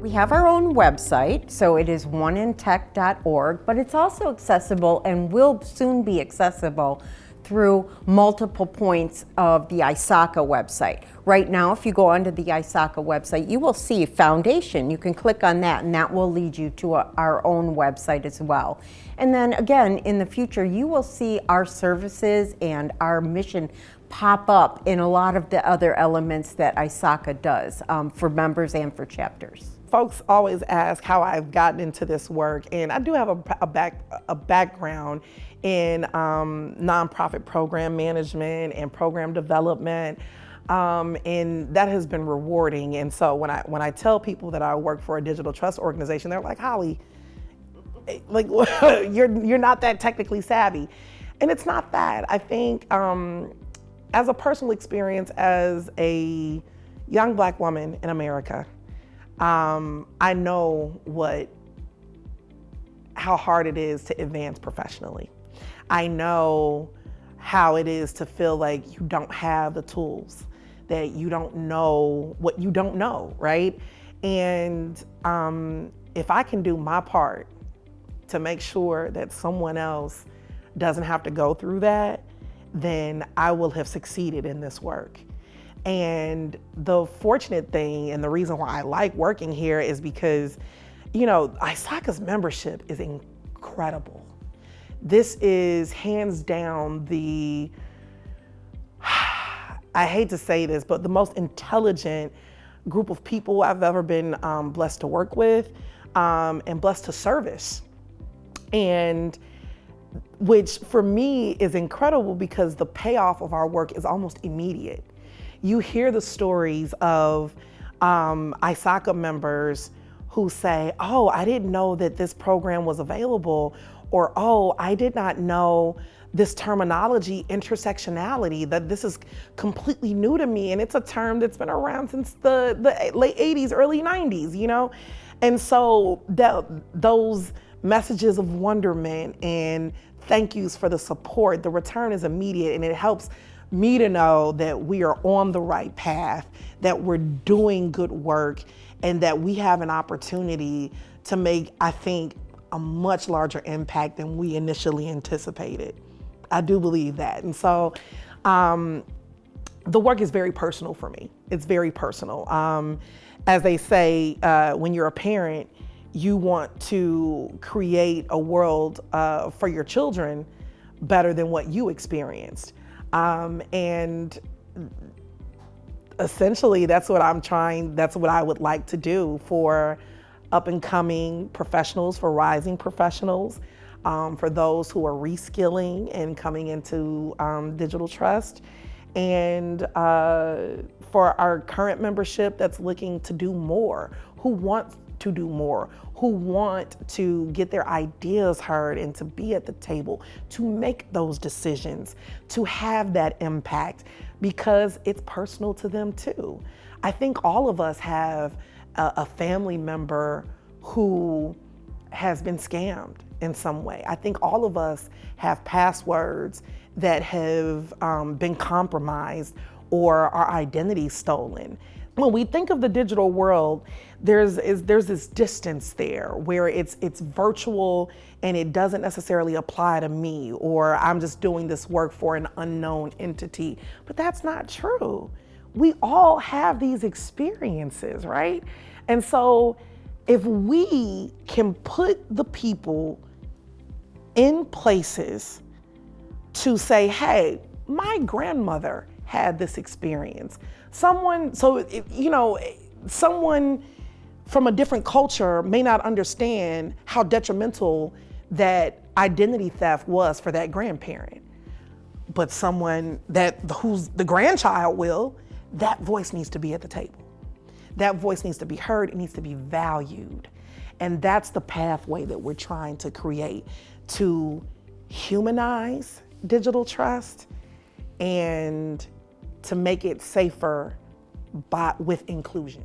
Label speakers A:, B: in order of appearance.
A: We have our own website, so it is OneinTech.org, but it's also accessible and will soon be accessible through multiple points of the ISACA website. Right now, if you go onto the ISACA website, you will see Foundation. You can click on that and that will lead you to our own website as well. And then again, in the future, you will see our services and our mission pop up in a lot of the other elements that ISACA does for members and for chapters.
B: Folks always ask how I've gotten into this work, and I do have a background in nonprofit program management and program development, and that has been rewarding. And so when I tell people that I work for a digital trust organization, they're like, "Holly, like you're not that technically savvy," and it's not that. I think as a personal experience as a young Black woman in America, I know how hard it is to advance professionally. I know how it is to feel like you don't have the tools, that you don't know what you don't know, right? And if I can do my part to make sure that someone else doesn't have to go through that, then I will have succeeded in this work. And the fortunate thing, and the reason why I like working here, is because, ISACA's membership is incredible. This is hands down I hate to say this, but the most intelligent group of people I've ever been blessed to work with and blessed to service. And which for me is incredible because the payoff of our work is almost immediate. You hear the stories of ISACA members who say, "Oh, I didn't know that this program was available," or, "Oh, I did not know this terminology, intersectionality, that this is completely new to me, and it's a term that's been around since the late 80s, early 90s, And so those messages of wonderment and thank yous for the support, the return is immediate, and it helps me to know that we are on the right path, that we're doing good work, and that we have an opportunity to make, I think, a much larger impact than we initially anticipated. I do believe that. And so the work is very personal for me. It's very personal. As they say, when you're a parent, you want to create a world for your children better than what you experienced. And essentially that's what I would like to do for up and coming professionals, for rising professionals, for those who are reskilling and coming into digital trust, and for our current membership that's looking to do more, who want to do more, who want to get their ideas heard and to be at the table, to make those decisions, to have that impact, because it's personal to them too. I think all of us have a family member who has been scammed in some way. I think all of us have passwords that have been compromised or our identity stolen. When we think of the digital world, there's this distance there where it's virtual and it doesn't necessarily apply to me, or I'm just doing this work for an unknown entity. But that's not true. We all have these experiences, right? And so if we can put the people in places to say, "Hey, my grandmother had this experience." Someone from a different culture may not understand how detrimental that identity theft was for that grandparent. But someone who's the grandchild that voice needs to be at the table. That voice needs to be heard, it needs to be valued. And that's the pathway that we're trying to create to humanize digital trust and to make it safer with inclusion.